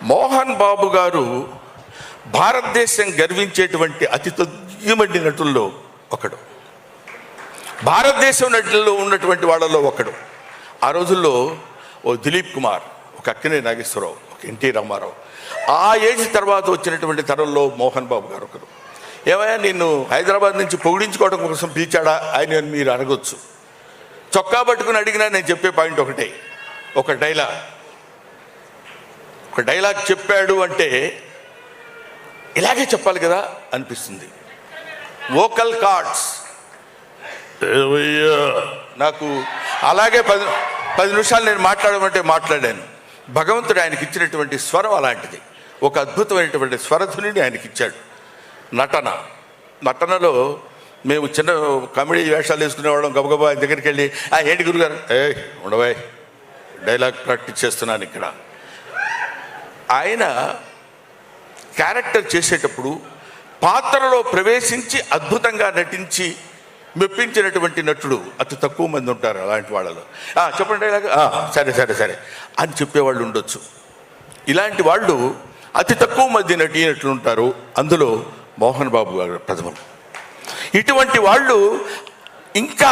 మోహన్ బాబు గారు భారతదేశం గర్వించేటువంటి అతి తొమ్మిది నటుల్లో ఒకడు, భారతదేశం నటుల్లో ఉన్నటువంటి వాళ్ళలో ఒకడు. ఆ రోజుల్లో ఓ దిలీప్ కుమార్, ఒక అక్కినేని నాగేశ్వరరావు, ఒక ఎన్టీ రామారావు, ఆ ఏజ్ తర్వాత వచ్చినటువంటి తరంలో మోహన్ బాబు గారు ఒకరు. ఏమయ్యా నిన్ను హైదరాబాద్ నుంచి పొగిడించుకోవడం కోసం పిలిచాడా ఆయన మీరు అడగొచ్చు. చొక్కా పట్టుకుని అడిగినా నేను చెప్పే పాయింట్ ఒకటే, ఒక డైలాగ్ చెప్పాడు అంటే ఇలాగే చెప్పాలి కదా అనిపిస్తుంది. వోకల్ కార్డ్స్ నాకు అలాగే 10 నిమిషాలు నేను మాట్లాడమంటే మాట్లాడాను. భగవంతుడు ఆయనకి ఇచ్చినటువంటి స్వరం అలాంటిది, ఒక అద్భుతమైనటువంటి స్వరధునిని ఆయనకి ఇచ్చాడు. నటనలో మేము చిన్న కామెడీ వేషాలు వేసుకునేవాళ్ళం. గబగబా ఆయన దగ్గరికి వెళ్ళి ఏంటి గురుగారు, ఉండవాయ్ డైలాగ్ ప్రాక్టీస్ చేస్తున్నాను ఇక్కడ. ఆయన క్యారెక్టర్ చేసేటప్పుడు పాత్రలో ప్రవేశించి అద్భుతంగా నటించి మెప్పించినటువంటి నటుడు అతి తక్కువ మంది ఉంటారు. అలాంటి వాళ్ళలో చెప్పండి డైలాగ్, సరే అని చెప్పేవాళ్ళు ఉండొచ్చు. ఇలాంటి వాళ్ళు అతి తక్కువ మంది నటినట్లు ఉంటారు. అందులో మోహన్ బాబు గారు ప్రథమం. ఇటువంటి వాళ్ళు ఇంకా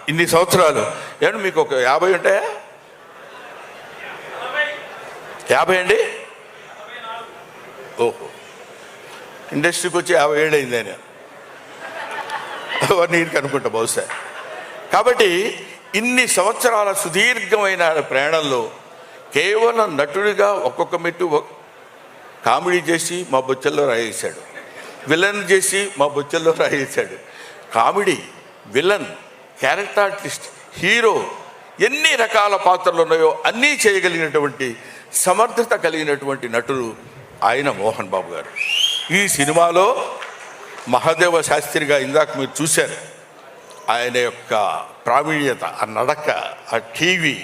ఇన్ని సంవత్సరాలు ఏమంటే మీకు ఒక 50 ఉంటాయా? 50 అండి? ఓహో, ఇండస్ట్రీకి వచ్చి 50 ఏళ్ళు అయింది ఆయన, నీకు అనుకుంటా బహుశా. కాబట్టి ఇన్ని సంవత్సరాల సుదీర్ఘమైన ప్రయాణంలో కేవలం నటుడిగా ఒక్కొక్క మెట్టు కామెడీ చేసి మా బొచ్చల్లో రాయేశాడు, విలన్ చేసి మా బొచ్చల్లో రాయేశాడు. Comedy, villain, character artist, hero, ఎన్ని రకాల పాత్రలు ఉన్నాయో అన్నీ చేయగలిగినటువంటి సమర్థత కలిగినటువంటి నటుడు ఆయన మోహన్ బాబు గారు. ఈ సినిమాలో మహాదేవ శాస్త్రిగా ఇందాక మీరు చూశారు. ఆయన యొక్క ప్రావీణ్యత, ఆ నడక, ఆ టీవీ,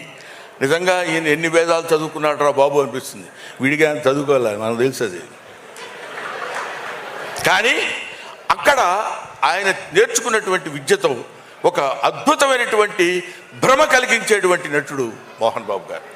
నిజంగా ఈయన ఎన్ని వేదాలు చదువుకున్నాడు రా బాబు అనిపిస్తుంది. విడిగా ఆయన చదువుకోవాలి, మనకు తెలుసు అది. కానీ అక్కడ ఆయన నేర్చుకున్నటువంటి విద్యతో ఒక అద్భుతమైనటువంటి భ్రమ కలిగించేటువంటి నటుడు మోహన్ బాబు గారు.